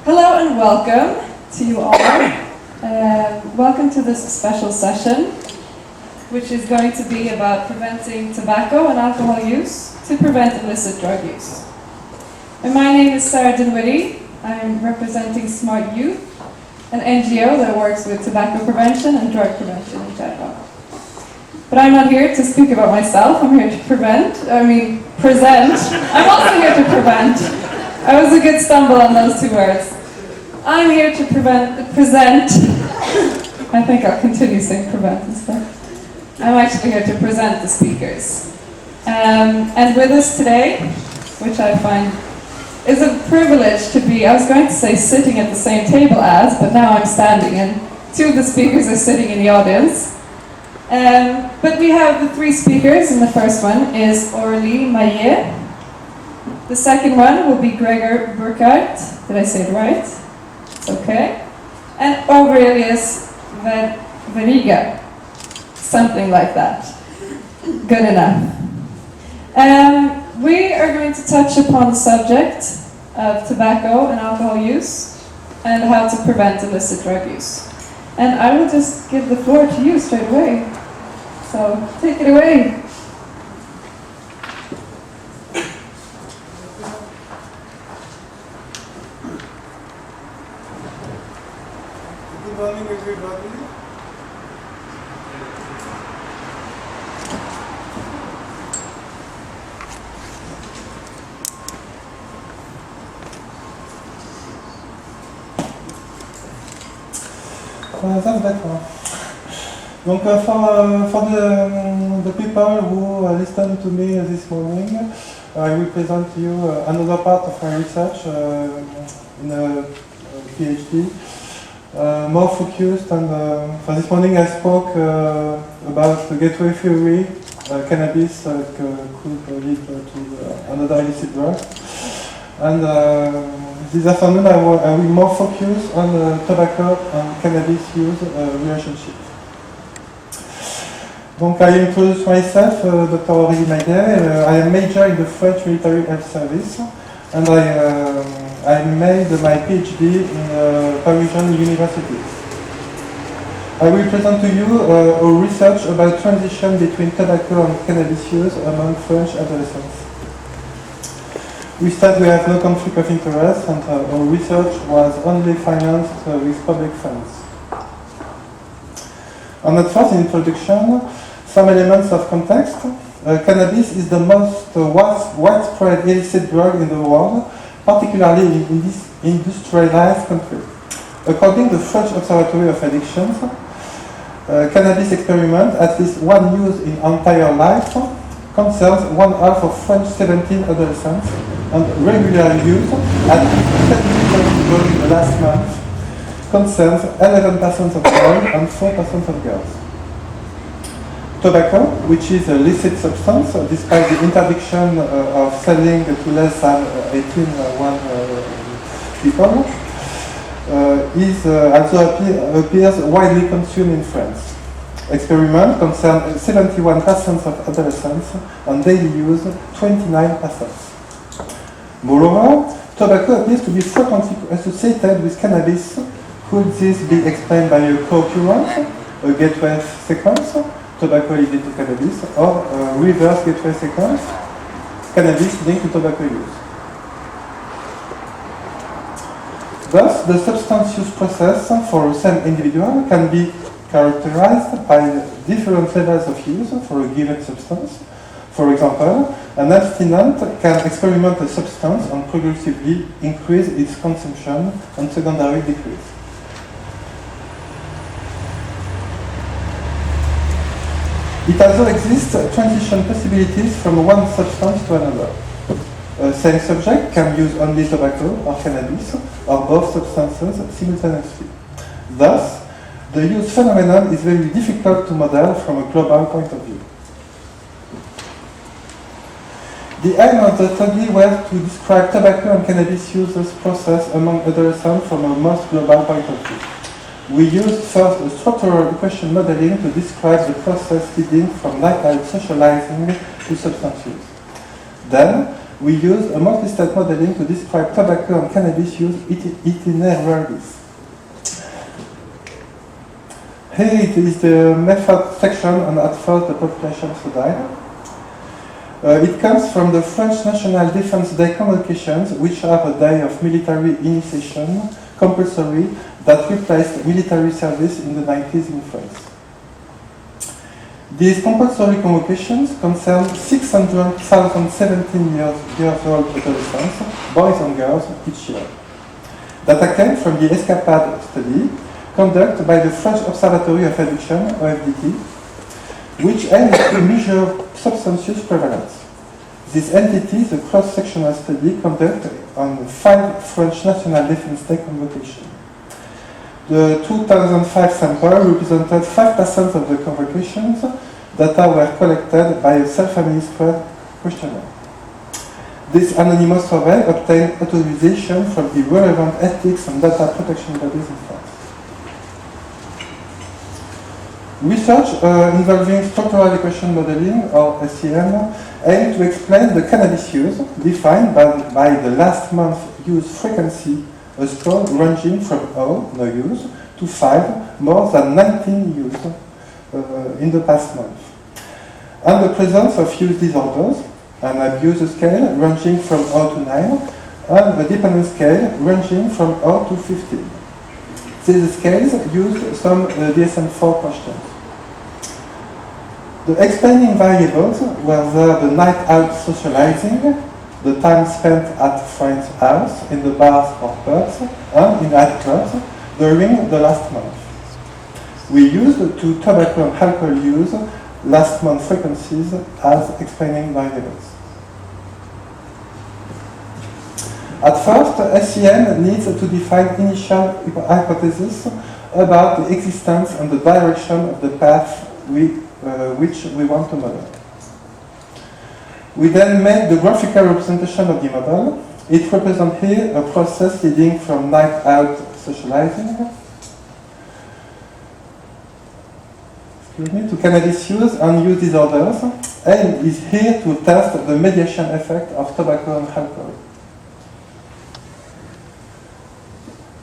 Hello and welcome to you all. Welcome to this special session, which is going to be about preventing tobacco and alcohol use to prevent illicit drug use. And my name is Sarah Dinwiddie. I'm representing Smart Youth, an NGO that works with tobacco prevention and drug prevention in general. But I'm not here to speak about myself. I'm here to present. I'm also here to prevent. That was a good stumble on those two words. I'm here to present. I think I'll continue saying prevent instead. I'm actually here to present the speakers. And with us today, which I find is a privilege to be, I was going to say sitting at the same table as, but now I'm standing and two of the speakers are sitting in the audience. But we have the three speakers, and the first one is Aurélie Mayet. The second one will be Gregor Burkhart. Did I say it right? It's okay. And Aurelijus Veryga. Something like that. Good enough. We are going to touch upon the subject of tobacco and alcohol use and how to prevent illicit drug use. And I will just give the floor to you straight away. So, take it away. Good morning, everybody. That's better. Donc, for the people who listen to me this morning, I will present to you another part of my research in a PhD, more focused. And for this morning, I spoke about the gateway theory. Cannabis could lead to another illicit drug. And this afternoon, I will more focus on tobacco and cannabis use relationship. Donc, I introduce myself, Dr. Aurélie Mayet. I am major in the French military health service, and I made my PhD in Parisian universities. I will present to you a research about transition between tobacco and cannabis use among French adolescents. We said we have no conflict of interest, and our research was only financed with public funds. On that first introduction, some elements of context. Cannabis is the most widespread illicit drug in the world, particularly in this industrialized country. According to the French Observatory of Addictions, cannabis experiment, at least one use in entire life, concerns 1/2 of French 17 adolescents, and regular use, at least 30% during the last month, concerns 11% of boys and 4% of girls. Tobacco, which is a licit substance, despite the interdiction of selling to less than 18 people, also appears widely consumed in France. Experiment concern 71% of adolescents and daily use 29%. Moreover, tobacco appears to be frequently associated with cannabis. Could this be explained by a co-occurrence, a gateway sequence, tobacco leading to cannabis, or a reverse gateway sequence, cannabis linked to tobacco use? Thus, the substance use process for the same individual can be characterized by different levels of use for a given substance. For example, an abstinent can experiment a substance and progressively increase its consumption and secondary decrease. It also exists transition possibilities from one substance to another. A same subject can use only tobacco or cannabis, or both substances simultaneously. Thus, the use phenomenon is very difficult to model from a global point of view. The aim of the study was to describe tobacco and cannabis uses process among adolescents from a most global point of view. We used first a structural equation modeling to describe the process leading from nighttime socializing to substance use. Then, we used a multi-state modeling to describe tobacco and cannabis use itineraries. Here it is the method section, and at first the population studied. It comes from the French National Defense Day convocations, which are a day of military initiation, compulsory, that replaced military service in the 90s in France. These compulsory convocations concern 600,000 17-year-old adolescents, boys and girls, each year. Data came from the ESCAPAD study conducted by the French Observatory of Addiction, OFDT, which aims to measure substance use prevalence. This entity is a cross-sectional study conducted on 5 French National Defense Day convocations. The 2005 sample represented 5% of the convocations. Data were collected by a self-administered questionnaire. This anonymous survey obtained authorization from the relevant ethics and data protection bodies in France. Research involving structural equation modeling, or SEM, aimed to explain the cannabis use defined by the last month use frequency, a score ranging from 0, no use, to 5, more than 19 use in the past month. And the presence of use disorders, an abuse scale ranging from 0 to 9, and a dependence scale ranging from 0 to 15. These scales used some DSM-4 questions. The explaining variables were the night out socializing, the time spent at friends' house, in the bars or pubs, and in nightclubs during the last month. We used to tobacco and alcohol use last month frequencies as explaining variables. At first, SEM needs to define initial hypotheses about the existence and the direction of the path which we want to model. We then made the graphical representation of the model. It represents here a process leading from night out socializing to cannabis use and use disorders, and is here to test the mediation effect of tobacco and alcohol.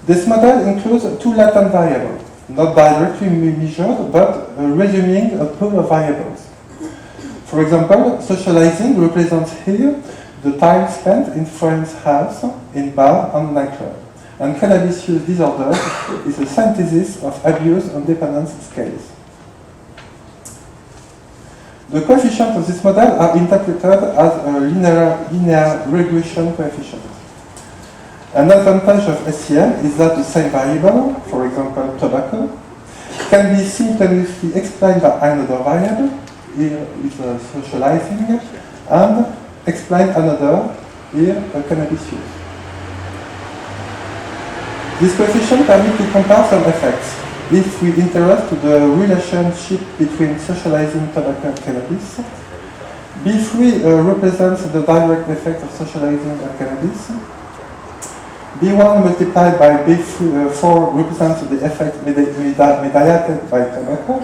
This model includes 2 latent variables, not directly measured, but resuming a pool of variables. For example, socializing represents here the time spent in friends' house, in bar and nightclub. And cannabis use disorder is a synthesis of abuse and dependence scales. The coefficients of this model are interpreted as a linear regression coefficient. An advantage of SEM is that the same variable, for example tobacco, can be simultaneously explained by another variable, here is socializing, and explain another, here cannabis use. This coefficient permits to compare some effects. If we interest to the relationship between socializing tobacco and cannabis, B3 represents the direct effect of socializing and cannabis. B1 multiplied by B4 represents the effect mediated by tobacco,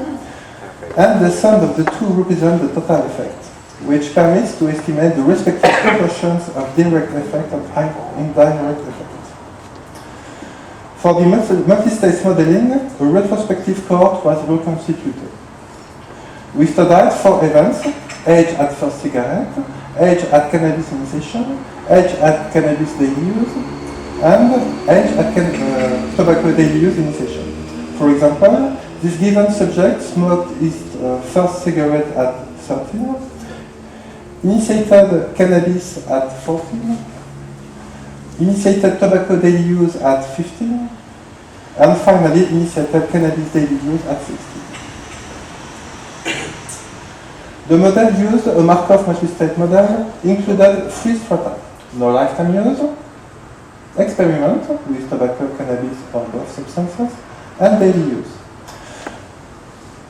and the sum of the two represents the total effect, which permits to estimate the respective proportions of direct effect and indirect effect. For the multi-stage modeling, a retrospective cohort was reconstituted. We studied 4 events: age at first cigarette, age at cannabis initiation, age at cannabis daily use, and age at tobacco daily use initiation. For example, this given subject smoked his first cigarette at 13, initiated cannabis at 14, initiated tobacco daily use at 15, and finally initiated cannabis daily use at 16. The model used, a Markov multi-state model, included 3 strata: no lifetime use, experiment with tobacco, cannabis, or both substances, and daily use.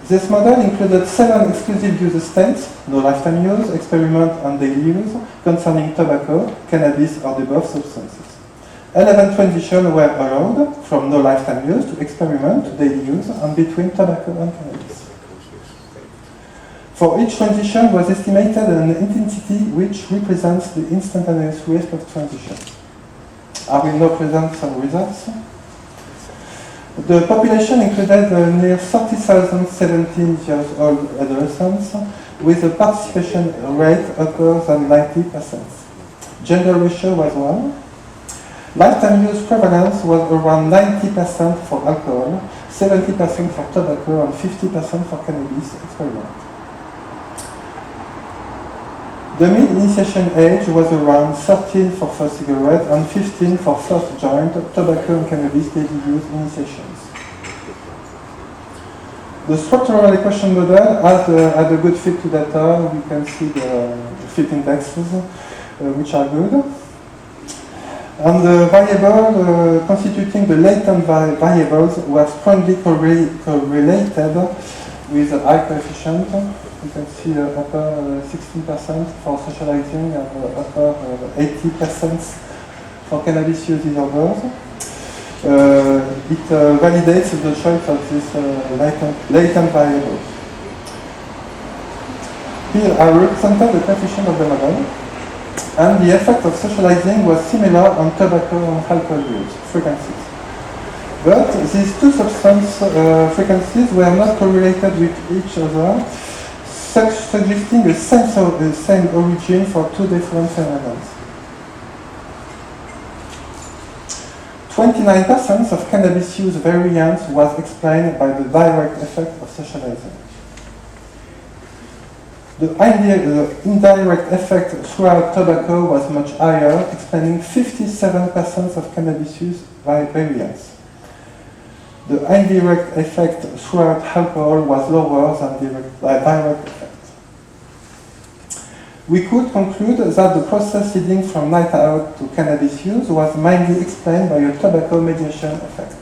This model included 7 exclusive use states: no lifetime use, experiment, and daily use, concerning tobacco, cannabis, or the above substances. 11 transitions were allowed from no lifetime use to experiment to daily use and between tobacco and cannabis. For each transition was estimated an intensity which represents the instantaneous risk of transition. I will now present some results. The population included near 30,000 17-year-old adolescents with a participation rate upper than 90%. Gender ratio was 1. Lifetime use prevalence was around 90% for alcohol, 70% for tobacco, and 50% for cannabis experiment. The mean initiation age was around 13 for first cigarette and 15 for first joint, tobacco and cannabis daily use initiations. The structural equation model had a good fit to data. We can see the fit indexes, which are good. And the variable constituting the latent variables were strongly correlated with a high coefficient. You can see upper 16% for socializing and upper 80% for cannabis use disorders. It validates the choice of this latent variable. Here I represented the coefficient of the model, and the effect of socializing was similar on tobacco and alcohol use frequencies. But these two substance frequencies were not correlated with each other, suggesting the same origin for two different phenomena. 29% of cannabis use variance was explained by the direct effect of socializing. The indirect effect throughout tobacco was much higher, explaining 57% of cannabis use variance. The indirect effect throughout alcohol was lower than the direct effect. We could conclude that the process leading from night out to cannabis use was mainly explained by a tobacco mediation effect.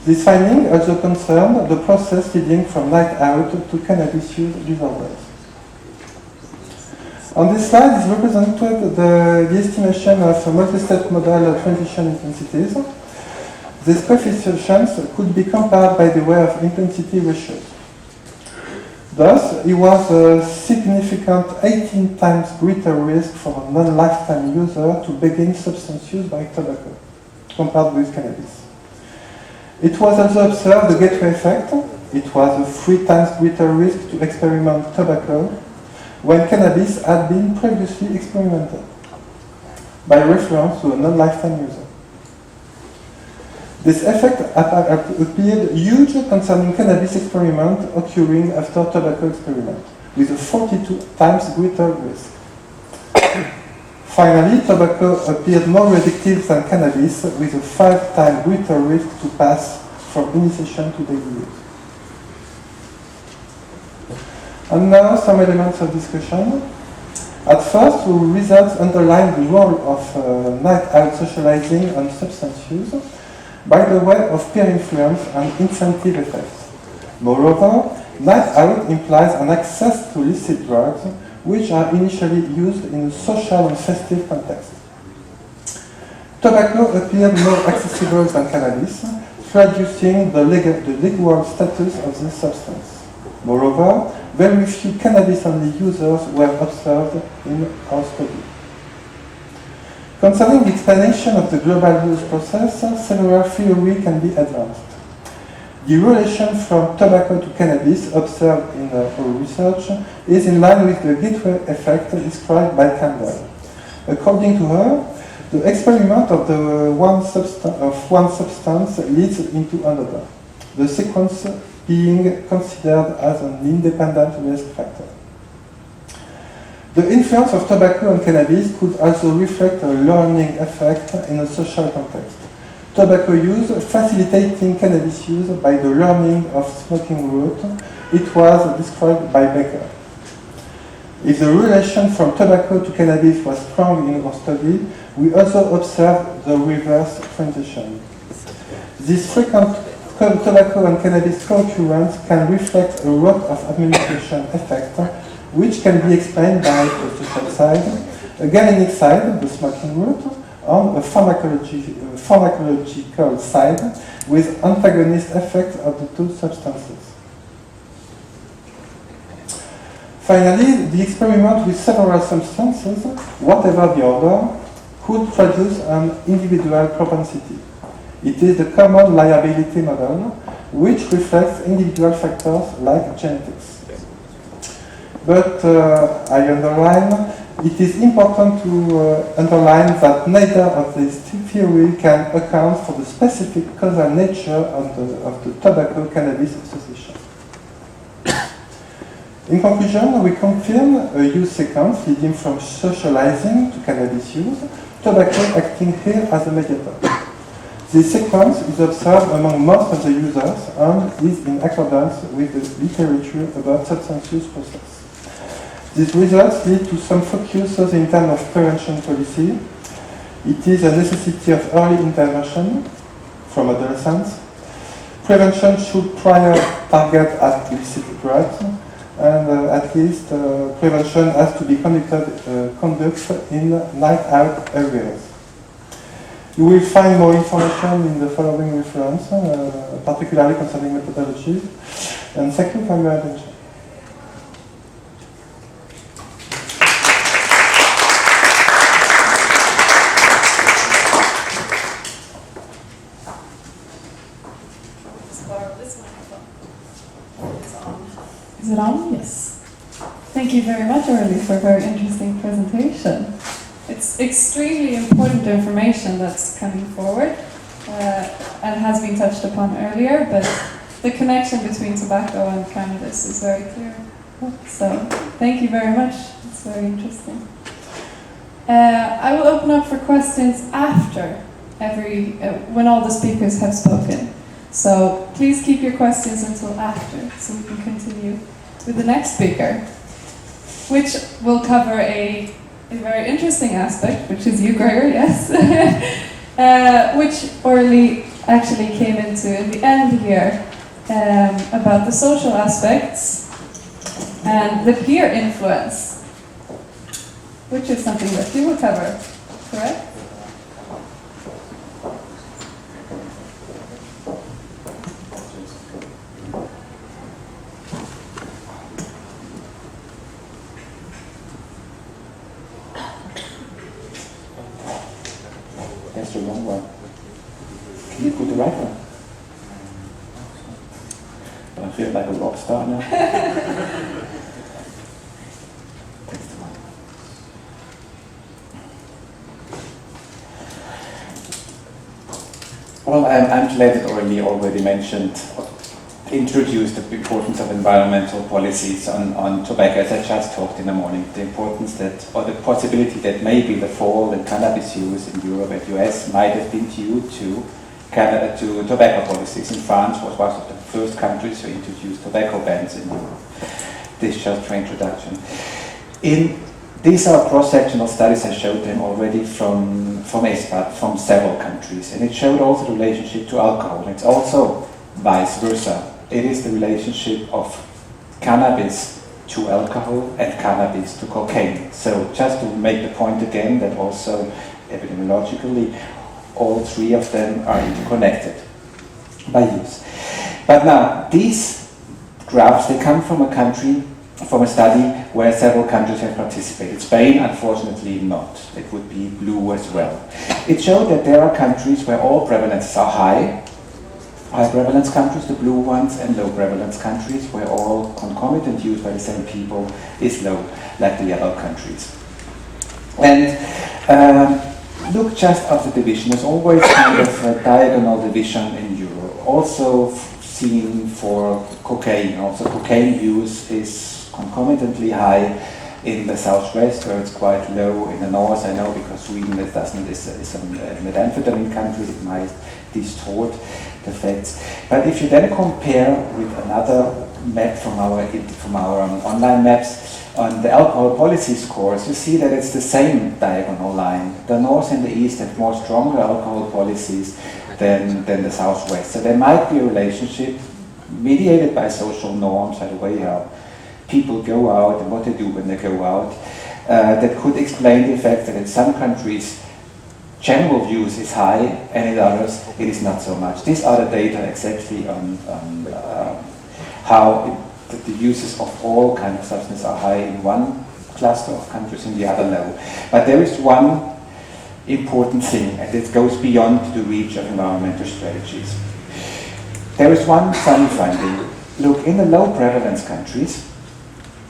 This finding also concerned the process leading from night out to cannabis use disorders. On this slide is represented the estimation of a multi-step model transition intensities. These coefficients could be compared by the way of intensity ratios. Thus, it was a significant 18 times greater risk for a non-lifetime user to begin substance use by tobacco compared with cannabis. It was also observed the gateway effect. It was a 3 times greater risk to experiment tobacco when cannabis had been previously experimented, by reference to a non-lifetime user. This effect appeared huge concerning cannabis experiment occurring after tobacco experiment, with a 42 times greater risk. Finally, tobacco appeared more addictive than cannabis, with a 5 times greater risk to pass from initiation to daily use. And now some elements of discussion. At first, the results underline the role of night-out socializing on substance use by the way of peer influence and incentive effects. Moreover, night-out implies an access to illicit drugs, which are initially used in a social and festive context. Tobacco appeared more accessible than cannabis, reducing the legal status of this substance. Moreover, very few cannabis-only users were observed in our study. Concerning the explanation of the global use process, several theories can be advanced. The relation from tobacco to cannabis observed in our research is in line with the gateway effect described by Campbell. According to her, the experiment of one substance leads into another, the sequence being considered as an independent risk factor. The influence of tobacco and cannabis could also reflect a learning effect in a social context. Tobacco use facilitating cannabis use by the learning of smoking route. It was described by Becker. If the relation from tobacco to cannabis was strong in our study, we also observed the reverse transition. This frequent tobacco and cannabis concurrence can reflect a route of administration effect, which can be explained by the social side, a galenic side, the smoking route, on a pharmacological side with antagonist effect of the two substances. Finally, the experiment with several substances, whatever the order, could produce an individual propensity. It is the common liability model, which reflects individual factors like genetics. But I underline, it is important to underline that neither of these theories can account for the specific causal nature of the tobacco-cannabis association. In conclusion, we confirm a use sequence leading from socializing to cannabis use, tobacco acting here as a mediator. This sequence is observed among most of the users and is in accordance with the literature about substance use process. These results lead to some focuses in terms of prevention policy. It is a necessity of early intervention from adolescents. Prevention should prior target at illicit drugs, and at least prevention has to be conducted in night out areas. You will find more information in the following reference, particularly concerning methodology. And thank you for your attention. Is it on? Yes. Thank you very much, Aurélie, for a very interesting presentation. It's extremely important information that's coming forward and has been touched upon earlier, but the connection between tobacco and cannabis is very clear. So thank you very much. It's very interesting. I will open up for questions after when all the speakers have spoken. So please keep your questions until after, so we can continue with the next speaker, which will cover a very interesting aspect, which is you, Gregor, yes, which Aurélie actually came into in the end here, about the social aspects and the peer influence, which is something that you will cover, correct? That's the wrong one. Can you put the right one? But I feel like a rock star now. That's the one. Well, I'm glad that Aurélie already introduced the importance of environmental policies on tobacco, as I just talked in the morning. The importance that, or the possibility that maybe the fall in cannabis use in Europe and US might have been due to tobacco policies. In France was one of the first countries to introduce tobacco bans in Europe. This just for introduction. These are cross-sectional studies. I showed them already from ESPAD, from several countries, and it showed also the relationship to alcohol. It's also vice versa. It is the relationship of cannabis to alcohol and cannabis to cocaine. So just to make the point again that also epidemiologically all three of them are interconnected by use. But now these graphs, they come from a study where several countries have participated. Spain, unfortunately, not. It would be blue as well. It showed that there are countries where all prevalences are high prevalence countries, the blue ones, and low prevalence countries where all concomitant use by the same people is low, like the yellow countries. And look just at the division. There's always kind of a diagonal division in Europe. Also seen for cocaine. Also cocaine use is concomitantly high in the southwest, where it's quite low in the north. I know because Sweden is a methamphetamine country, it might distort the facts. But if you then compare with another map from our online maps on the alcohol policy scores, you see that it's the same diagonal line. The north and the east have more stronger alcohol policies than the southwest. So there might be a relationship mediated by social norms, by the way how people go out and what they do when they go out, that could explain the fact that in some countries general use is high and in others it is not so much. These are the data exactly on how the uses of all kinds of substances are high in one cluster of countries, in the other low. But there is one important thing, and it goes beyond the reach of environmental strategies. There is one funny finding. Look, in the low prevalence countries,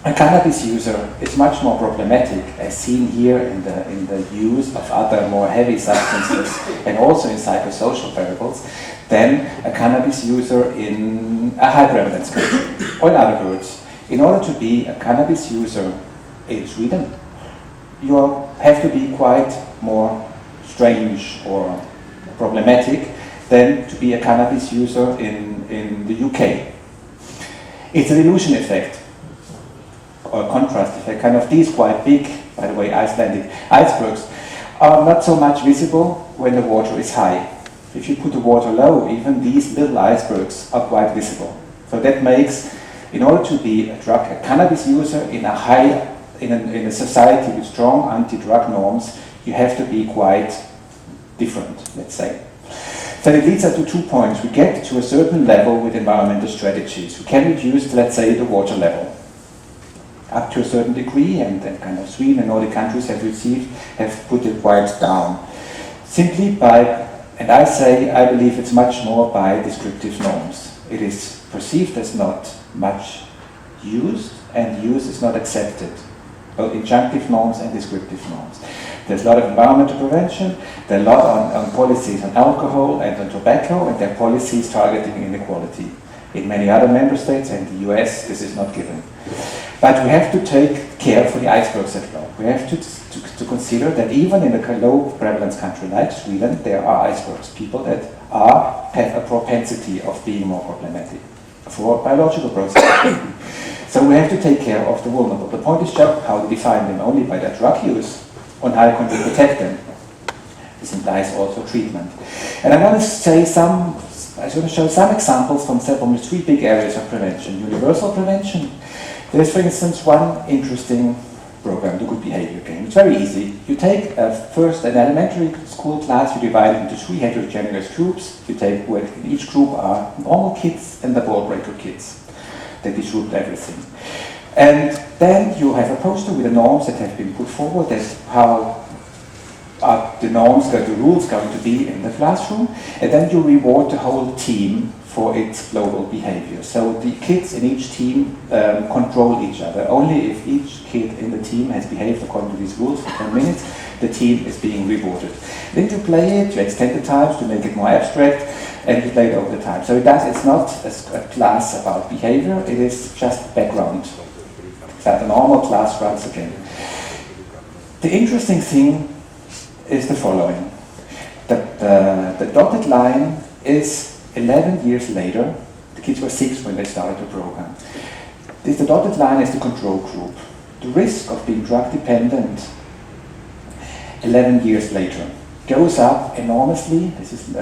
a cannabis user is much more problematic, as seen here in the use of other more heavy substances and also in psychosocial variables, than a cannabis user in a high prevalence country. Or in other words, in order to be a cannabis user in Sweden, you have to be quite more strange or problematic than to be a cannabis user in the UK. It's an illusion effect, or contrast effect. Kind of these quite big, by the way, Icelandic icebergs are not so much visible when the water is high. If you put the water low, even these little icebergs are quite visible. So that makes, in order to be a cannabis user in a society with strong anti-drug norms, you have to be quite different, let's say. So it leads us to 2 points. We get to a certain level with environmental strategies. We can reduce, let's say, the water level up to a certain degree, and then kind of Sweden and all the countries have put it quite down. Simply by, and I believe it's much more by descriptive norms. It is perceived as not much used, and use is not accepted. Both injunctive norms and descriptive norms. There's a lot of environmental prevention, there are a lot on policies on alcohol and on tobacco, and there are policies targeting inequality. In many other member states and the US, this is not given. But we have to take care for the icebergs as well. We have to consider that even in a low prevalence country like Sweden, there are icebergs, people that have a propensity of being more problematic for biological processes. So we have to take care of the vulnerable. The point is just how to define them, only by their drug use, on how can we protect them. This implies also treatment. And I want to show some examples from the 3 big areas of prevention. Universal prevention. There's, for instance, one interesting program, the good behavior game. It's very easy. You take first an elementary school class, you divide it into 3 heterogeneous groups. You take, in each group are normal kids and the ball breaker kids. They disrupt everything. And then you have a poster with the norms that have been put forward. That's how are the norms, the rules going to be in the classroom. And then you reward the whole team for its global behavior. So the kids in each team control each other. Only if each kid in the team has behaved according to these rules for 10 minutes, the team is being rewarded. Then you play it, you extend the times to make it more abstract, and you play it over the time. So it's not a class about behavior, it is just background. That the normal class runs again. The interesting thing is the following. The dotted line is 11 years later. The kids were 6 when they started the program. The dotted line is the control group. The risk of being drug dependent 11 years later goes up enormously. This is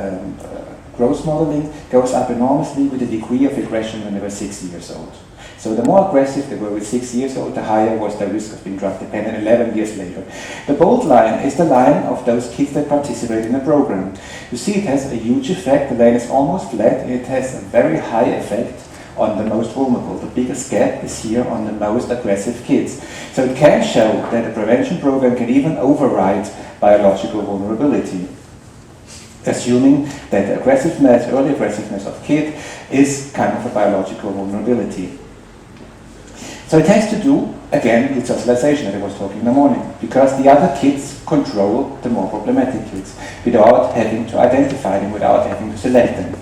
gross modeling, goes up enormously with the degree of aggression when they were 6 years old. So the more aggressive they were with 6 years old, the higher was the risk of being drug dependent 11 years later. The bold line is the line of those kids that participate in the program. You see it has a huge effect, the line is almost flat, it has a very high effect on the most vulnerable. The biggest gap is here on the most aggressive kids. So it can show that a prevention program can even override biological vulnerability, assuming that the aggressiveness, early aggressiveness of kid is kind of a biological vulnerability. So it has to do, again, with socialization that I was talking in the morning, because the other kids control the more problematic kids without having to identify them, without having to select them.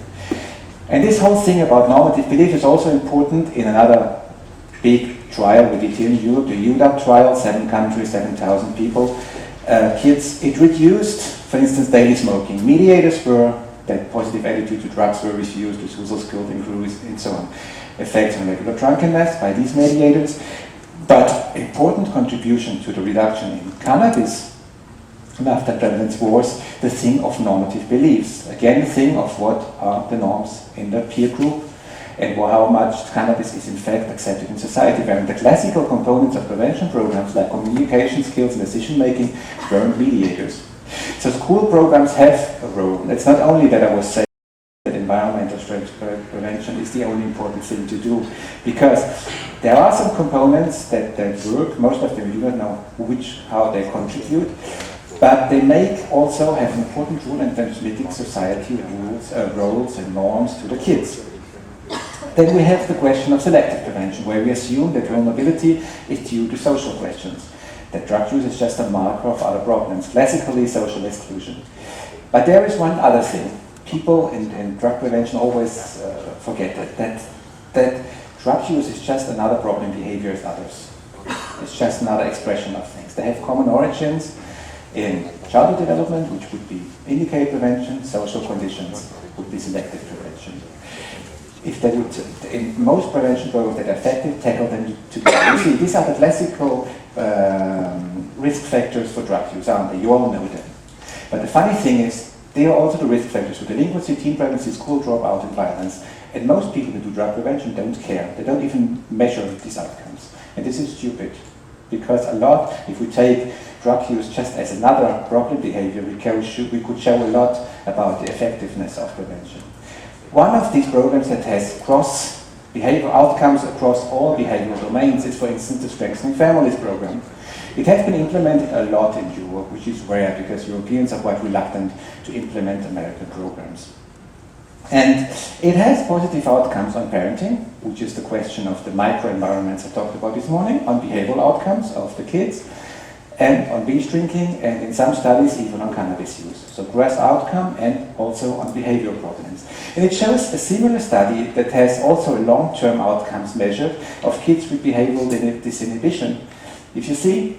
And this whole thing about normative belief is also important in another big trial we did here in Europe, the UDAP trial, 7 countries, 7,000 people, kids. It reduced, for instance, daily smoking. Mediators were that positive attitude to drugs were refused, refusal skilled increase, and so on. Effects on regular drunkenness by these mediators, but important contribution to the reduction in cannabis after prevalence was the thing of normative beliefs. Again, the thing of what are the norms in the peer group and how much cannabis is in fact accepted in society. Wherein the classical components of prevention programs like communication skills and decision making weren't mediators. So school programs have a role. It's not only that I was saying that environmental prevention is the only important thing to do, because there are some components that work. Most of them you don't know how they contribute, but they also have an important role in transmitting society roles and norms to the kids. Then we have the question of selective prevention, where we assume that vulnerability is due to social questions, that drug use is just a marker of other problems, classically social exclusion. But there is one other thing. People in drug prevention always forget that drug use is just another problem behavior as others. It's just another expression of things. They have common origins in childhood development, which would be indicate prevention, social conditions would be selective prevention. If they would, in most prevention programs that are effective, tackle them together. You see, these are the classical risk factors for drug use, aren't they? You all know them. But the funny thing is, they are also the risk factors for delinquency, teen pregnancy, school dropout, and violence. And most people who do drug prevention don't care. They don't even measure these outcomes. And this is stupid. Because if we take drug use just as another problem behavior, we could show a lot about the effectiveness of prevention. One of these programs that has cross-behavioral outcomes across all behavioral domains is, for instance, the Strengthening Families program. It has been implemented a lot in Europe, which is rare because Europeans are quite reluctant to implement American programs. And it has positive outcomes on parenting, which is the question of the microenvironments I talked about this morning, on behavioral outcomes of the kids, and on binge drinking, and in some studies even on cannabis use. So gross outcome and also on behavioral problems. And it shows a similar study that has also long-term outcomes measured of kids with behavioral disinhibition. If you see,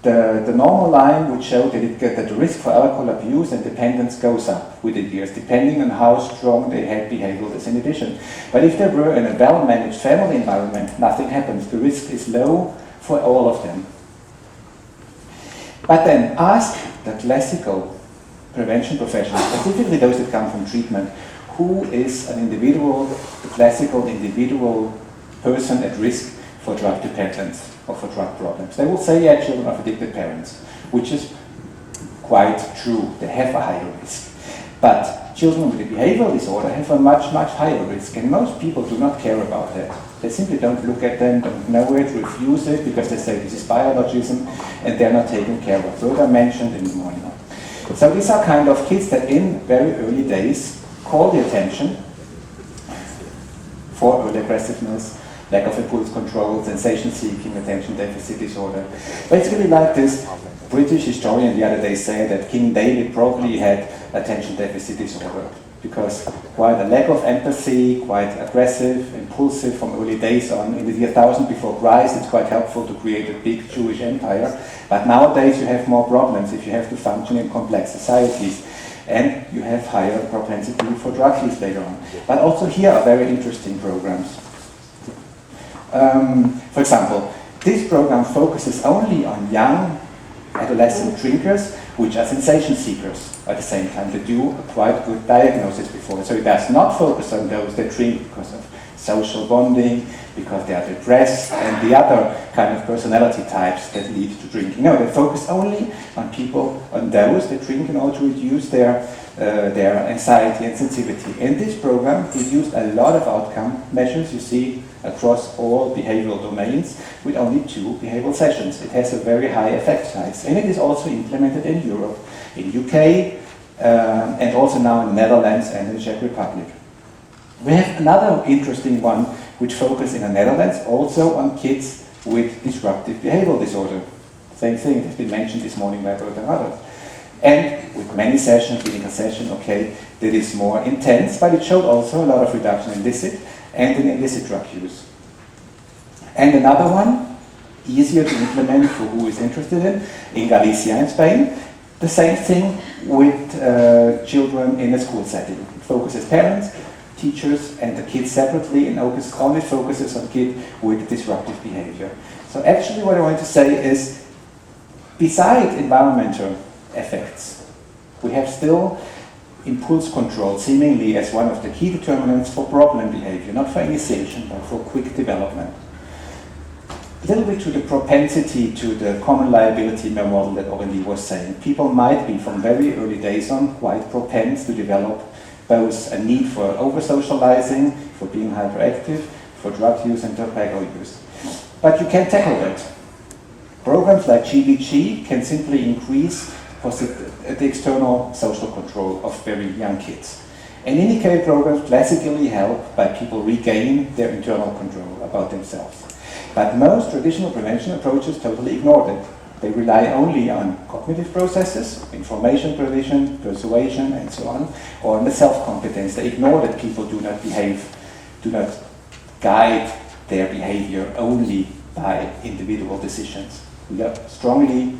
the normal line would show that the risk for alcohol abuse and dependence goes up with the years, depending on how strong they had behavioral disinhibition. But if they were in a well-managed family environment, nothing happens. The risk is low for all of them. But then ask the classical prevention professionals, specifically those that come from treatment, who is an individual, the classical individual person at risk for drug dependence or for drug problems. They will say, yeah, children of addicted parents, which is quite true. They have a higher risk. But children with a behavioral disorder have a much, much higher risk, and most people do not care about that. They simply don't look at them, don't know it, refuse it, because they say this is biologism, and they're not taken care of. Veryga mentioned in the morning. So these are kind of kids that in very early days call the attention for early aggressiveness, lack of impulse control, sensation seeking, attention deficit disorder. But it's really like this British historian the other day said that King David probably had attention deficit disorder because quite a lack of empathy, quite aggressive, impulsive from early days on. In the year 1000 before Christ, it's quite helpful to create a big Jewish empire. But nowadays you have more problems if you have to function in complex societies. And you have higher propensity for drug use later on. But also here are very interesting programs. For example, this program focuses only on young adolescent drinkers, which are sensation seekers at the same time. They do a quite good diagnosis before. So it does not focus on those that drink because of social bonding, because they are depressed, and the other kind of personality types that lead to drinking. No, they focus only on people, on those that drink in order to reduce their anxiety and sensitivity. In this program, we used a lot of outcome measures, you see, across all behavioral domains with only 2 behavioral sessions. It has a very high effect size, and it is also implemented in Europe, in UK, and also now in the Netherlands and in the Czech Republic. We have another interesting one which focuses in the Netherlands also on kids with disruptive behavioral disorder. Same thing, it has been mentioned this morning by Veryga and others. And with many sessions, clinical session, okay, that is more intense, but it showed also a lot of reduction in illicit and in illicit drug use. And another one, easier to implement for who is interested in Galicia in Spain, the same thing with children in a school setting. It focuses parents, teachers, and the kids separately, and only focuses on kids with disruptive behavior. So actually what I want to say is, besides environmental effects, we have still impulse control seemingly as one of the key determinants for problem behavior, not for initiation, but for quick development. A little bit to the propensity to the common liability model that Aurélie was saying. People might be from very early days on quite propense to develop both a need for over-socializing, for being hyperactive, for drug use and tobacco use. But you can tackle that. Programs like GBG can simply increase the external social control of very young kids. And indicator programs classically help by people regain their internal control about themselves. But most traditional prevention approaches totally ignore that. They rely only on cognitive processes, information provision, persuasion, and so on, or on the self-competence. They ignore that people do not guide their behavior only by individual decisions. We are strongly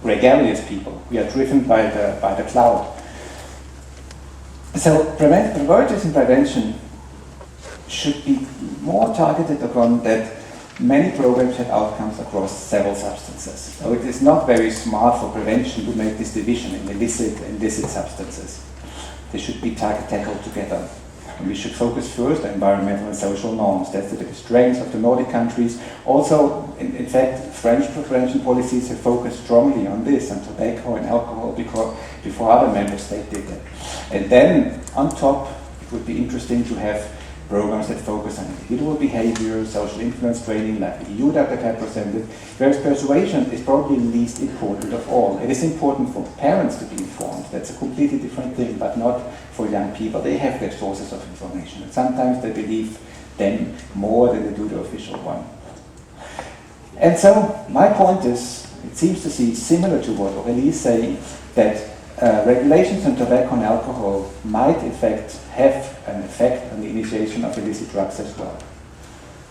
gregarious people. We are driven by the cloud. So priorities in prevention should be more targeted upon that many programs have outcomes across several substances. So it is not very smart for prevention to make this division in illicit and licit substances. They should be tackled together. And we should focus first on environmental and social norms. That's the strength of the Nordic countries. Also, in fact, French prevention policies have focused strongly on this, on tobacco and alcohol, before other member states did that. And then, on top, it would be interesting to have programs that focus on individual behavior, social influence training, like the EU that I presented, whereas persuasion is probably the least important of all. It is important for parents to be informed. That's a completely different thing, but not for young people. They have their sources of information, and sometimes they believe them more than they do the official one. And so, my point is, it seems to be similar to what Aurélie is saying, that regulations on tobacco and alcohol might in fact have an effect on the initiation of illicit drugs as well.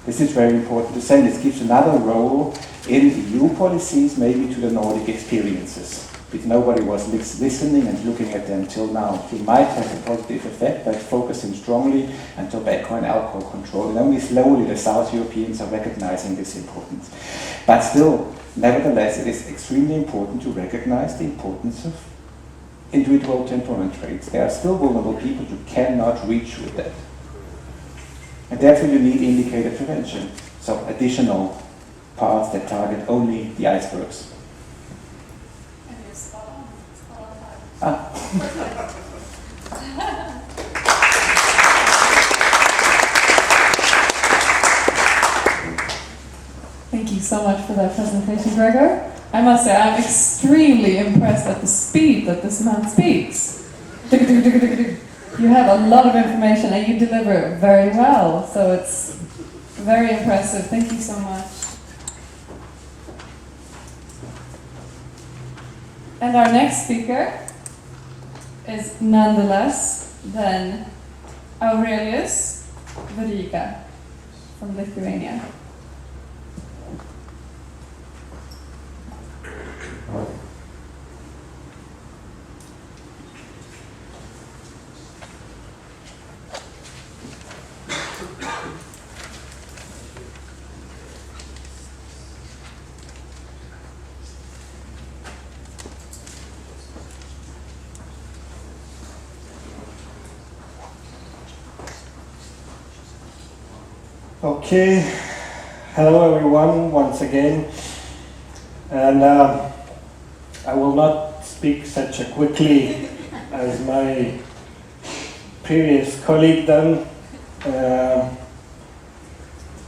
This is very important to say. This gives another role in EU policies, maybe to the Nordic experiences. If nobody was listening and looking at them till now, it might have a positive effect by focusing strongly on tobacco and alcohol control. And only slowly the South Europeans are recognizing this importance. But still, nevertheless, it is extremely important to recognize the importance of individual temperament traits. There are still vulnerable people you cannot reach with that. And therefore you need indicator prevention. So additional parts that target only the icebergs. And you're spot on. Thank you so much for that presentation, Gregor. I must say, I'm extremely impressed at the speed that this man speaks. You have a lot of information and you deliver it very well, so it's very impressive. Thank you so much. And our next speaker is none less than Aurelijus Veryga from Lithuania. Okay, hello everyone once again, and I will not speak such a quickly as my previous colleague done,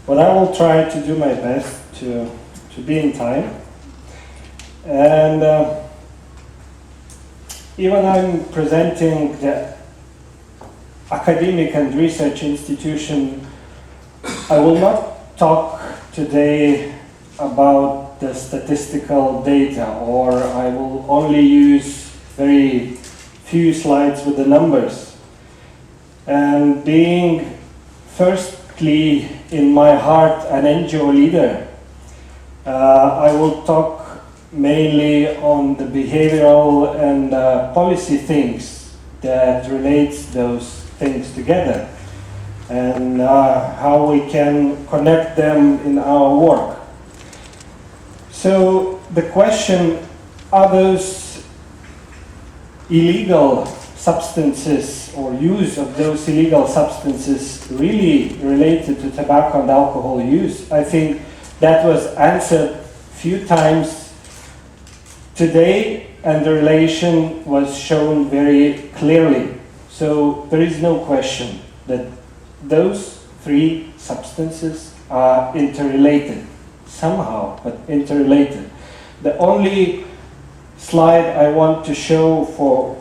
but I will try to do my best to be in time. And even I'm presenting the academic and research institution, I will not talk today about the statistical data, or I will only use very few slides with the numbers. And being firstly in my heart an NGO leader, I will talk mainly on the behavioral and policy things that relates those things together, and how we can connect them in our work. So the question, are those illegal substances or use of those illegal substances really related to tobacco and alcohol use? I think that was answered a few times today, and the relation was shown very clearly. So there is no question that those three substances are interrelated, somehow, but interrelated. The only slide I want to show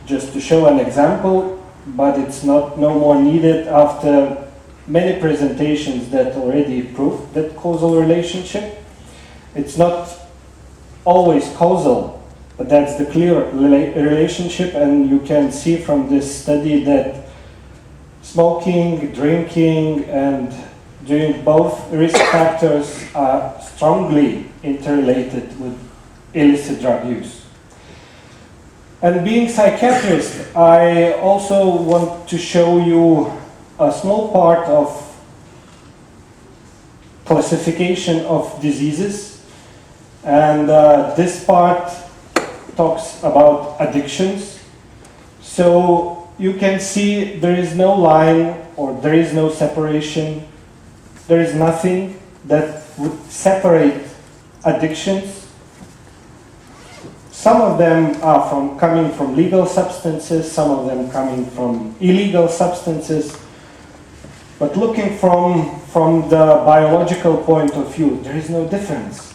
just to show an example, but it's no more needed after many presentations that already proved that causal relationship. It's not always causal, but that's the clear relationship, and you can see from this study that smoking, drinking, and doing both risk factors are strongly interrelated with illicit drug use. And being psychiatrist, I also want to show you a small part of classification of diseases. And this part talks about addictions. So you can see there is no line or there is no separation. There is nothing that would separate addictions. Some of them are coming from legal substances, some of them coming from illegal substances. But looking from the biological point of view, there is no difference.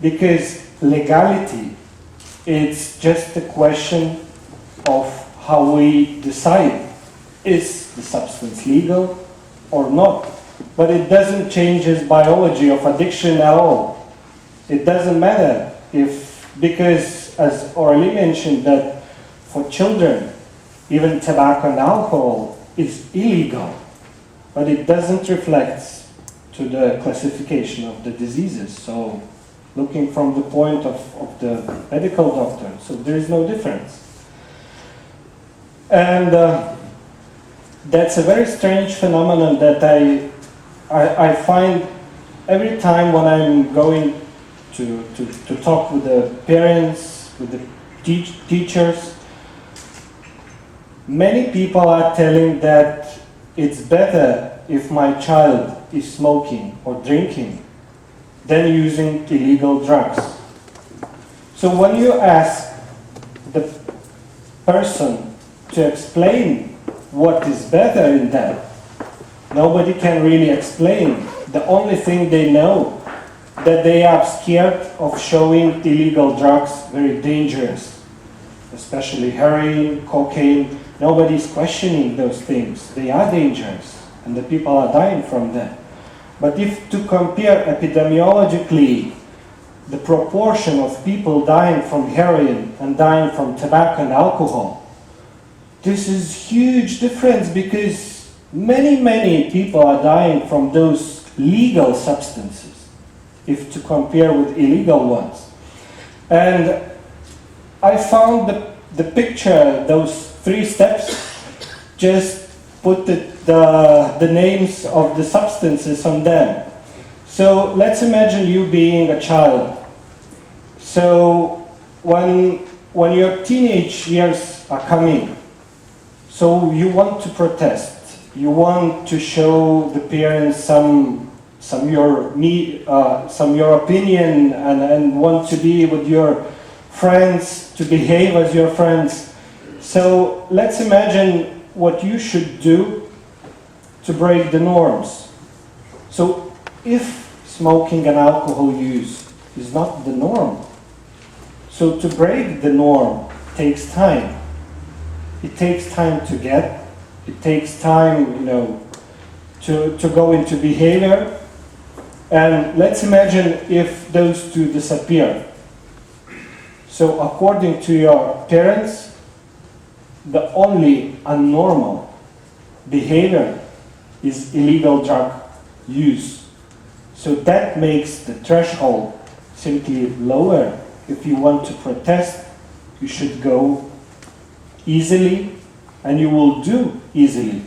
Because legality, it's just a question of how we decide, is the substance legal or not? But it doesn't change its biology of addiction at all. It doesn't matter because as Aurélie mentioned, that for children, even tobacco and alcohol is illegal, but it doesn't reflect to the classification of the diseases. So looking from the point of the medical doctor, so there is no difference. And that's a very strange phenomenon that I find every time when I'm going to talk with the parents, with the teachers. Many people are telling that it's better if my child is smoking or drinking than using illegal drugs. So when you ask the person to explain what is better in that, nobody can really explain. The only thing they know that they are scared of showing illegal drugs, very dangerous, especially heroin, cocaine. Nobody's questioning those things. They are dangerous, and the people are dying from them. But if to compare epidemiologically the proportion of people dying from heroin and dying from tobacco and alcohol, this is huge difference because many people are dying from those legal substances if to compare with illegal ones. And I found the picture, those 3 steps, just put the names of the substances on them. So let's imagine you being a child. So when your teenage years are coming, so you want to protest, you want to show the parents some your opinion and want to be with your friends, to behave as your friends. So let's imagine what you should do to break the norms. So if smoking and alcohol use is not the norm, so to break the norm takes time. It takes time to get, it takes time, to go into behavior. And let's imagine if those 2 disappear. So according to your parents, the only abnormal behavior is illegal drug use. So that makes the threshold simply lower. If you want to protest, you should go easily, and you will do easily.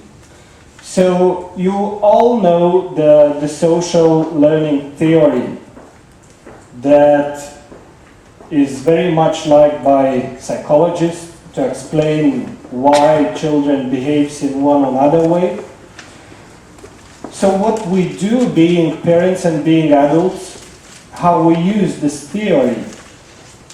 So you all know the social learning theory that is very much liked by psychologists to explain why children behave in one another way. So what we do being parents and being adults, how we use this theory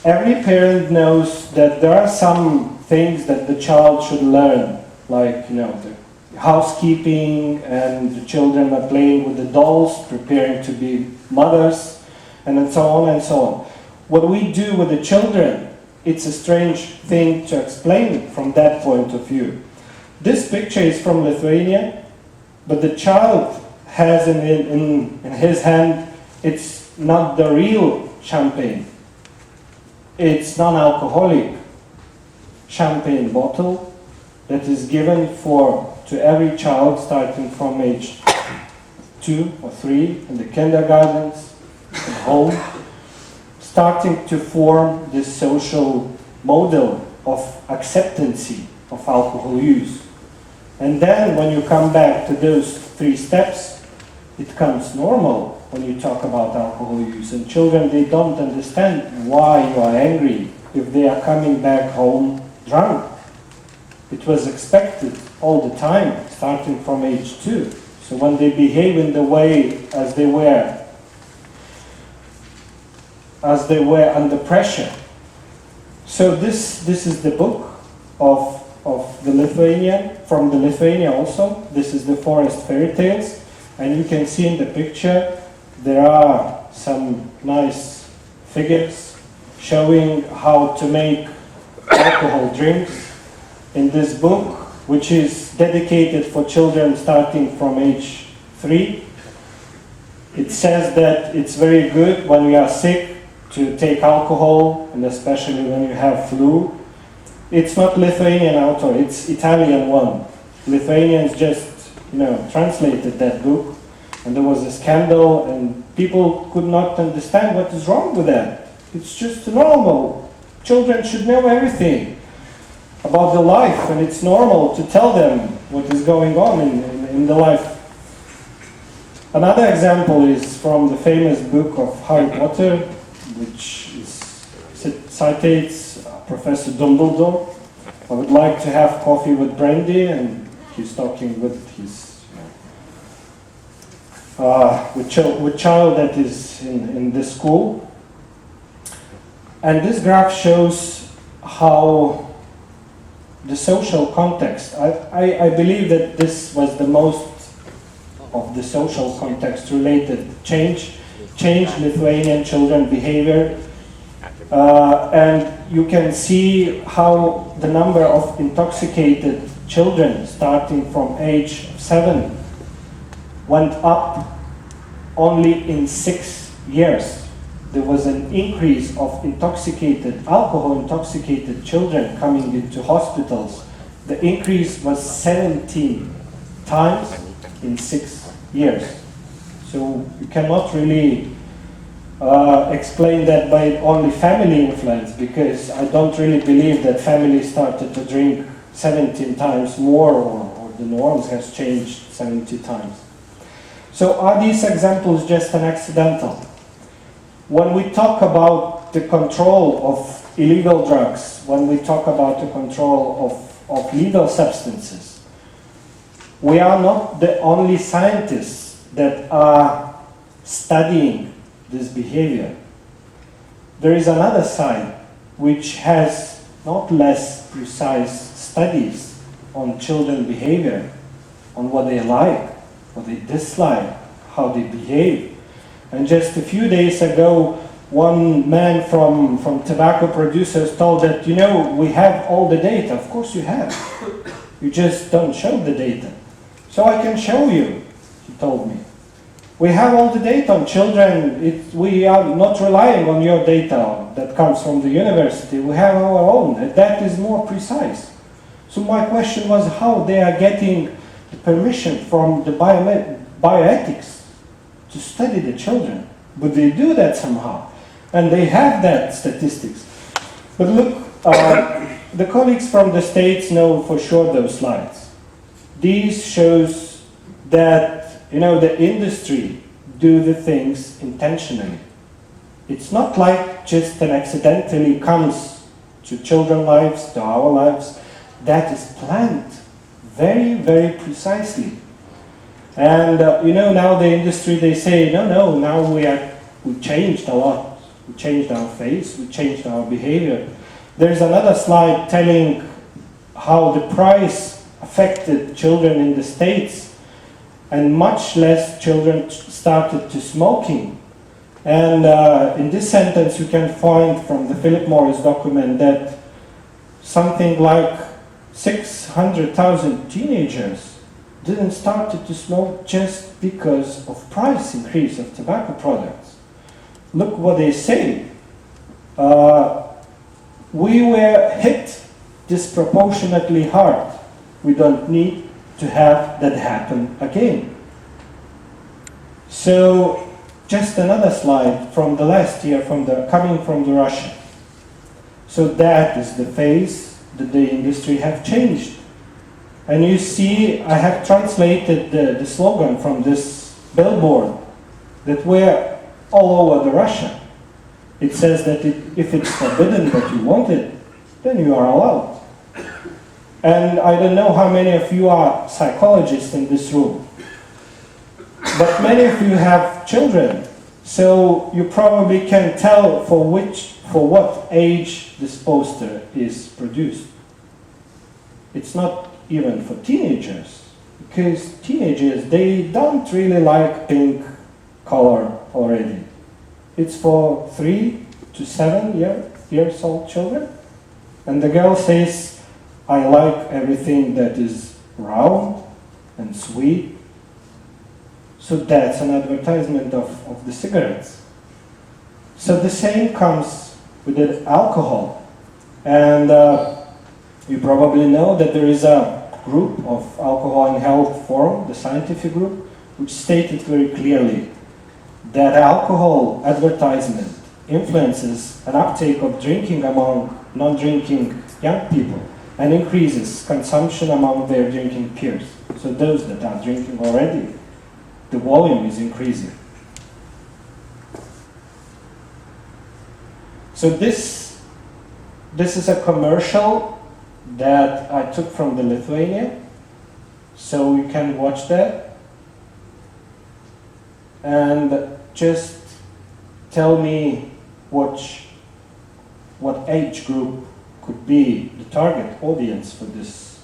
every parent knows that there are some things that the child should learn, like, the housekeeping, and the children are playing with the dolls, preparing to be mothers, and so on and so on. What we do with the children, it's a strange thing to explain from that point of view. This picture is from Lithuania, but the child has in his hand, it's not the real champagne. It's non-alcoholic champagne bottle that is given to every child starting from age 2 or 3 in the kindergartens, at home, starting to form this social model of acceptance of alcohol use. And then when you come back to those 3 steps, it becomes normal when you talk about alcohol use. And children, they don't understand why you are angry if they are coming back home drunk. It was expected all the time, starting from age 2. So when they behave in the way as they were under pressure. So this is the book of the Lithuanian, from the Lithuania also. This is the Forest Fairy Tales. And you can see in the picture, there are some nice figures showing how to make alcohol drinks in this book, which is dedicated for children starting from age 3. It says that it's very good when we are sick to take alcohol, and especially when you have flu. It's not Lithuanian author, it's Italian one. Lithuanians just, translated that book, and there was a scandal, and people could not understand what is wrong with that. It's just normal. Children should know everything about the life, and it's normal to tell them what is going on in the life. Another example is from the famous book of Harry Potter, which citates Professor Dumbledore. I would like to have coffee with brandy, and he's talking with his with child that is in this school. And this graph shows how the social context, I believe that this was the most of the social context related change Lithuanian children behavior. And you can see how the number of intoxicated children starting from age 7 went up only in 6 years. There was an increase of alcohol intoxicated children coming into hospitals. The increase was 17 times in 6 years. So you cannot really explain that by only family influence, because I don't really believe that families started to drink 17 times more, or the norms has changed 70 times. So are these examples just an accidental? When we talk about the control of illegal drugs, when we talk about the control of legal substances, we are not the only scientists that are studying this behavior. There is another side which has not less precise studies on children behavior, on what they like, what they dislike, how they behave. And just a few days ago, one man from tobacco producers told that, we have all the data. Of course you have. You just don't show the data. So I can show you, he told me. We have all the data on children. We are not relying on your data that comes from the university. We have our own. That is more precise. So my question was how they are getting the permission from the bioethics to study the children. But they do that somehow. And they have that statistics. But look, the colleagues from the States know for sure those slides. These shows that the industry do the things intentionally. It's not like just an accidentally comes to children's lives, to our lives. That is planned very, very precisely. And now the industry, they say, no, now we changed a lot. We changed our face, we changed our behavior. There's another slide telling how the price affected children in the States, and much less children started to smoking. And in this sentence you can find from the Philip Morris document that something like 600,000 teenagers didn't start to smoke just because of price increase of tobacco products. Look what they say. We were hit disproportionately hard. We don't need to have that happen again. So, just another slide from the last year, coming from the Russia. So that is the phase that the industry have changed. And you see, I have translated the slogan from this billboard that were all over the Russia. It says that if it's forbidden but you want it, then you are allowed. And I don't know how many of you are psychologists in this room, but many of you have children, so you probably can tell for what age this poster is produced. It's not even for teenagers, because teenagers, they don't really like pink color already. It's for 3 to 7 years old children. And the girl says, I like everything that is round and sweet. So that's an advertisement of the cigarettes. So the same comes with the alcohol. And you probably know that there is a group of Alcohol and Health Forum, the scientific group, which stated very clearly that alcohol advertisement influences an uptake of drinking among non-drinking young people and increases consumption among their drinking peers. So those that are drinking already, the volume is increasing. So this is a commercial that I took from the Lithuania, so you can watch that and just tell me what age group could be the target audience for this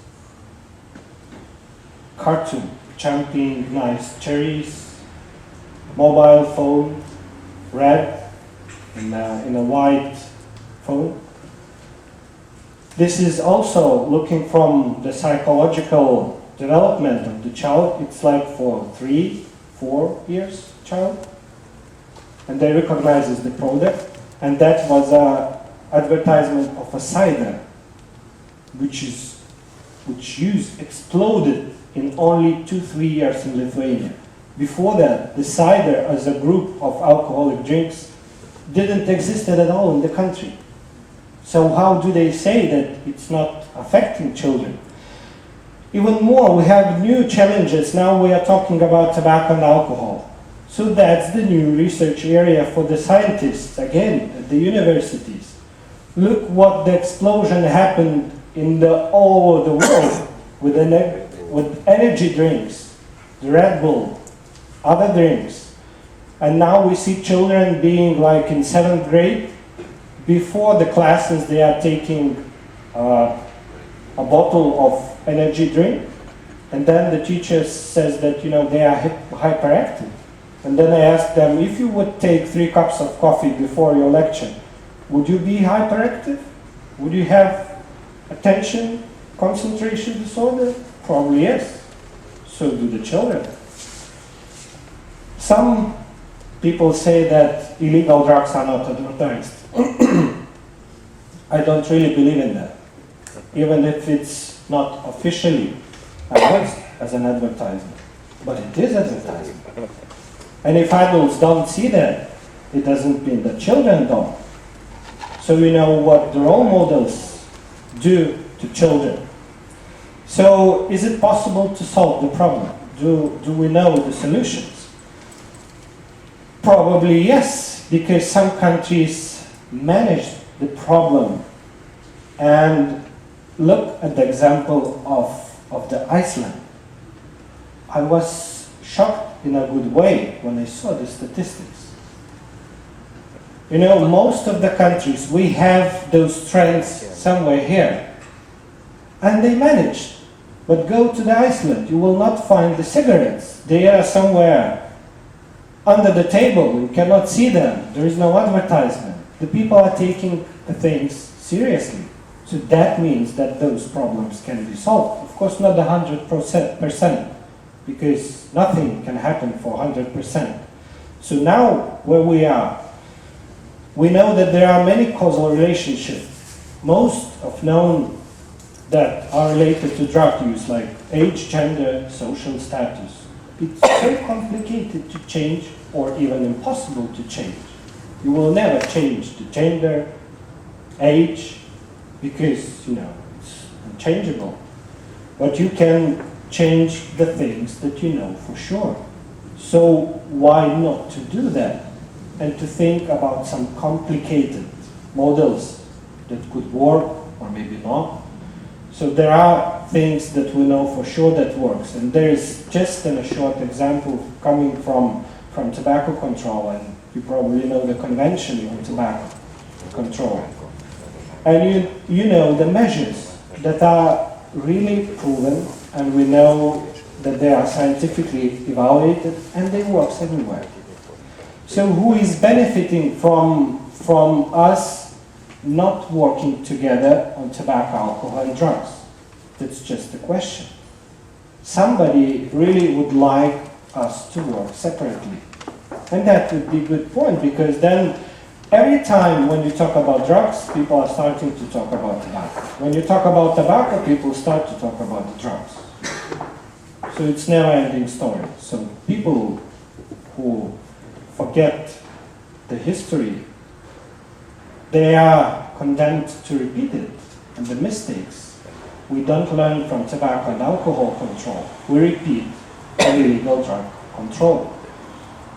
cartoon. Champagne, nice cherries, mobile phone, red, in a white phone. This is also looking from the psychological development of the child. It's like for 3-4 years child, and they recognizes the product. And that was a advertisement of a cider, which use exploded in only 2-3 years in Lithuania. Before that, the cider as a group of alcoholic drinks didn't exist at all in the country. So how do they say that it's not affecting children? Even more, we have new challenges. Now we are talking about tobacco and alcohol. So that's the new research area for the scientists, again, at the universities. Look what the explosion happened all over the world with energy drinks, the Red Bull, other drinks. And now we see children being like in 7th grade. Before the classes, they are taking a bottle of energy drink, and then the teacher says that they are hyperactive. And then I ask them, if you would take 3 cups of coffee before your lecture, would you be hyperactive? Would you have attention, concentration disorder? Probably yes. So do the children. Some people say that illegal drugs are not advertised. I don't really believe in that, even if it's not officially announced as an advertisement. But it is advertising. And if adults don't see that, it doesn't mean that children don't. So we know what the role models do to children. So is it possible to solve the problem? Do we know the solutions? Probably yes, because some countries managed the problem. And look at the example of the Iceland. I was shocked in a good way when I saw the statistics. You know, most of the countries, we have those trends somewhere here. And they managed. But go to the Iceland, you will not find the cigarettes. They are somewhere under the table, you cannot see them. There is no advertisement. The people are taking the things seriously. So that means that those problems can be solved. Of course, not 100%, because nothing can happen for 100%. So now, where we are, we know that there are many causal relationships. Most of known that are related to drug use, like age, gender, social status. It's very complicated to change, or even impossible to change. You will never change the gender, age, because, you know, it's unchangeable. But you can change the things that you know for sure. So why not to do that? And to think about some complicated models that could work, or maybe not. So there are things that we know for sure that works. And there is just a short example coming from tobacco control, and you probably know the Convention on Tobacco Control. And you know the measures that are really proven, and we know that they are scientifically evaluated, and they work everywhere. So who is benefiting from us not working together on tobacco, alcohol, and drugs? That's just a question. Somebody really would like us to work separately. And that would be a good point, because then every time when you talk about drugs, people are starting to talk about tobacco. When you talk about tobacco, people start to talk about the drugs. So it's never-ending story. So people who forget the history, they are condemned to repeat it. And the mistakes, we don't learn from tobacco and alcohol control. We repeat illegal drug control.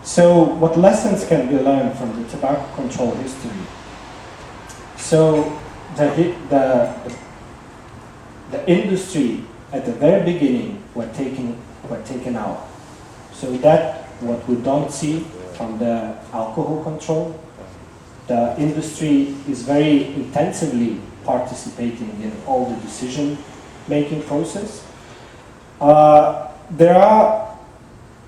So what lessons can be learned from the tobacco control history? So the industry at the very beginning were taken out. So that what we don't see from the alcohol control. The industry is very intensively participating in all the decision-making process.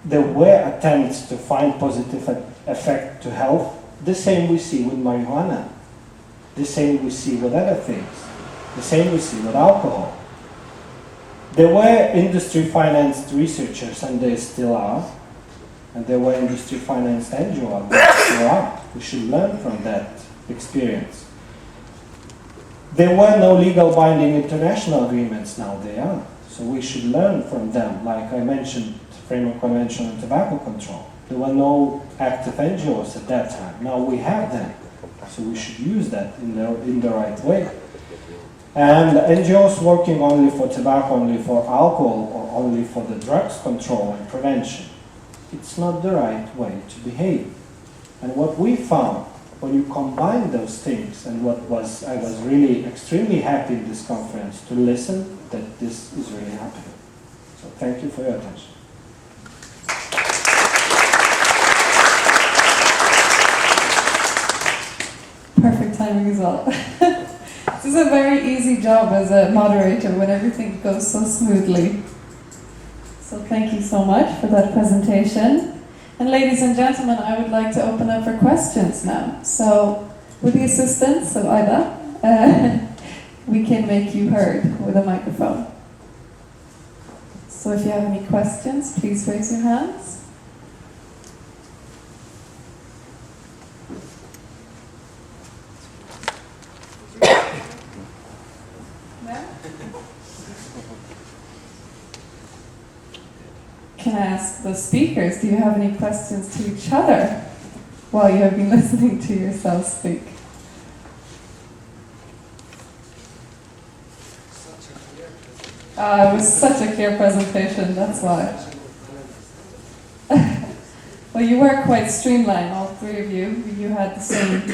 There were attempts to find positive effect to health. The same we see with marijuana. The same we see with other things. The same we see with alcohol. There were industry-financed researchers, and there still are. And there were industry-financed NGOs, and there still are. We should learn from that experience. There were no legal binding international agreements, now they are. So we should learn from them. Like I mentioned, Framework Convention on Tobacco Control. There were no active NGOs at that time. Now we have them. So we should use that in the right way. And NGOs working only for tobacco, only for alcohol, or only for the drugs control and prevention, it's not the right way to behave. And what we found, when you combine those things, and I was really extremely happy in this conference to listen that this is really happening. So thank you for your attention. Perfect timing as well. This is a very easy job as a moderator when everything goes so smoothly. So thank you so much for that presentation. And ladies and gentlemen, I would like to open up for questions now. So with the assistance of Ida, we can make you heard with a microphone. So if you have any questions, please raise your hands. Can I ask the speakers, do you have any questions to each other while you have been listening to yourselves speak? It was such a clear presentation, that's why. Well, you were quite streamlined, all three of you. You had the same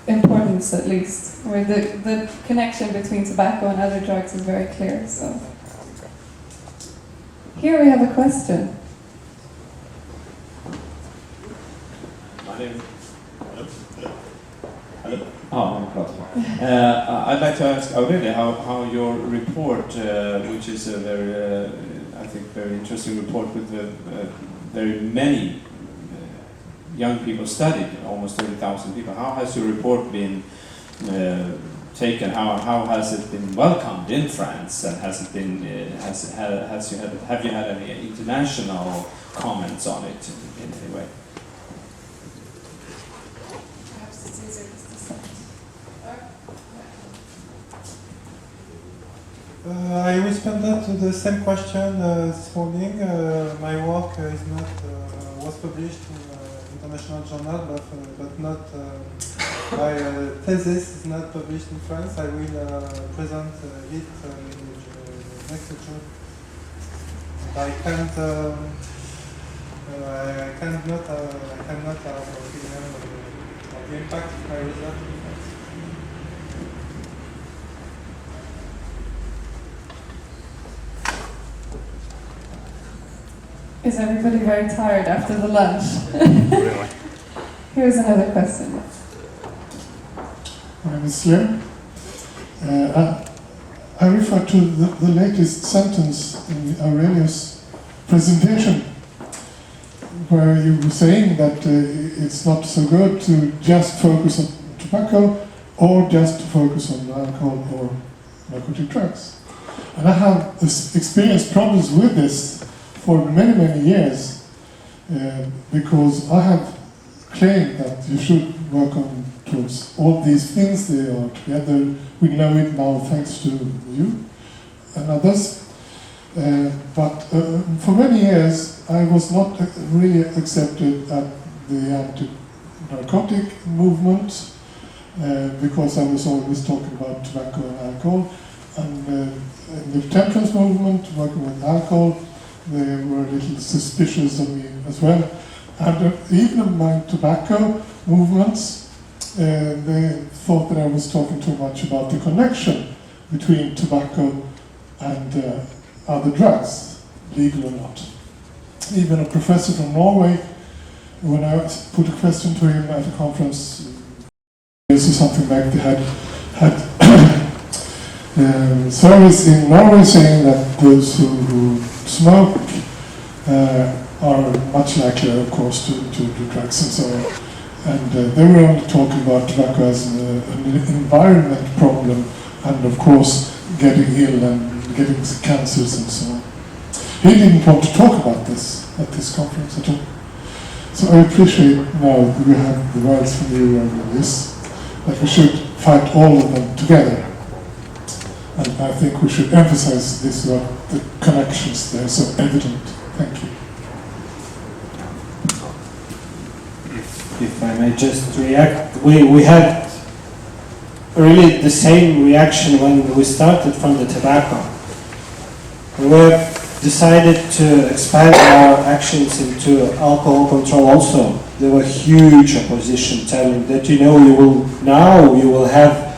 importance, at least, where the connection between tobacco and other drugs is very clear. So. Here we have a question. My name I'd like to ask Aurélie how your report, which is a very, I think, very interesting report with very many young people studied, almost 30,000 people. How has your report been taken? How has it been welcomed in France? And has it been have you had any international comments on it in any way? Perhaps it's easier just to start. I responded to the same question this morning. My work is not was published in international journal, but not my thesis is not published in France. I will present it next June. I cannot have opinion of the impact of my result in France. Is everybody very tired after the lunch? Here's another question. My name is Slim. I refer to the latest sentence in Aurelius' presentation, where you were saying that it's not so good to just focus on tobacco or just to focus on alcohol or narcotic drugs. And I have experienced problems with this for many, many years, because I have claimed that you should work on towards all these things. They are together. We know it now thanks to you and others. But for many years, I was not really accepted at the anti-narcotic movement, because I was always talking about tobacco and alcohol. And in the temperance movement, working with alcohol, they were a little suspicious of me as well. And even among tobacco movements, they thought that I was talking too much about the connection between tobacco and other drugs, legal or not. Even a professor from Norway, when I put a question to him at a conference, this is something like they had surveys in Norway saying that those who smoke are much likelier, of course, to do drugs and so on. And they were only talking about tobacco as an environment problem, and of course getting ill and getting cancers and so on. He didn't want to talk about this at this conference at all. So I appreciate now that we have the words from you on this, that we should fight all of them together. And I think we should emphasize this, the connections there are so evident. Thank you. If I may just react, we had really the same reaction when we started from the tobacco. We have decided to expand our actions into alcohol control also. There was huge opposition telling that, you will have,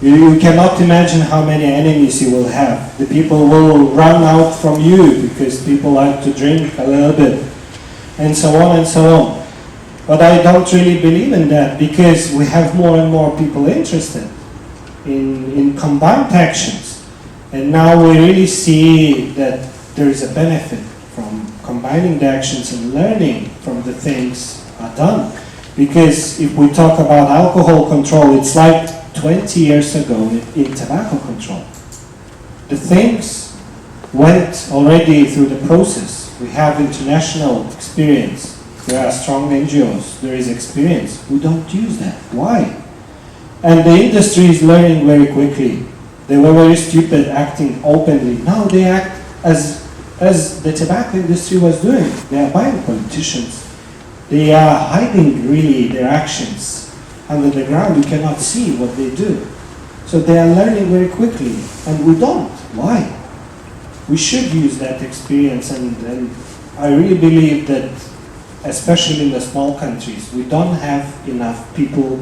you cannot imagine how many enemies you will have. The people will run out from you because people like to drink a little bit, and so on and so on. But I don't really believe in that, because we have more and more people interested in combined actions. And now we really see that there is a benefit from combining the actions and learning from the things are done. Because if we talk about alcohol control, it's like 20 years ago in tobacco control. The things went already through the process. We have international experience. There are strong NGOs, there is experience. We don't use that. Why? And the industry is learning very quickly. They were very stupid acting openly. Now they act as the tobacco industry was doing. They are buying politicians. They are hiding really their actions under the ground. You cannot see what they do. So they are learning very quickly, and we don't. Why? We should use that experience, and I really believe that, especially in the small countries, we don't have enough people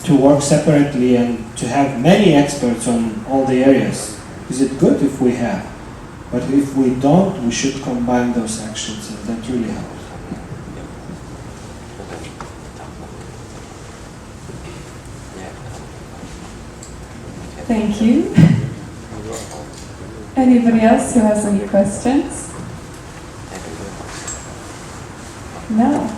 to work separately and to have many experts on all the areas. Is it good if we have? But if we don't, we should combine those actions, and that really helps. Thank you. Anybody else who has any questions? No.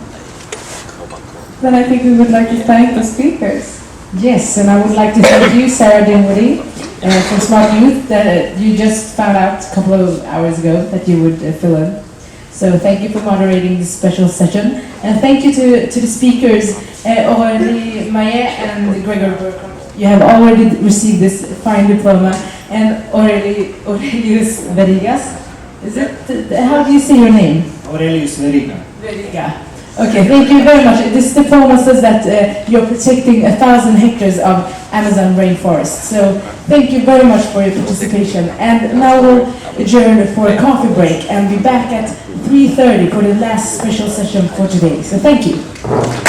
Then I think we would like to thank the speakers. Yes, and I would like to thank you, Sarah Dinwiddie, from Smart Youth, that you just found out a couple of hours ago that you would fill in. So thank you for moderating this special session. And thank you to the speakers, Aurélie Mayet and Gregor Burkhart. You have already received this fine diploma. And Aurelijus Veryga. Is it? How do you say your name? Aurelijus Veryga. Veryga. Okay, thank you very much. This diploma says that you're protecting 1,000 hectares of Amazon rainforest. So thank you very much for your participation. And now we'll adjourn for a coffee break and be back at 3:30 for the last special session for today. So thank you.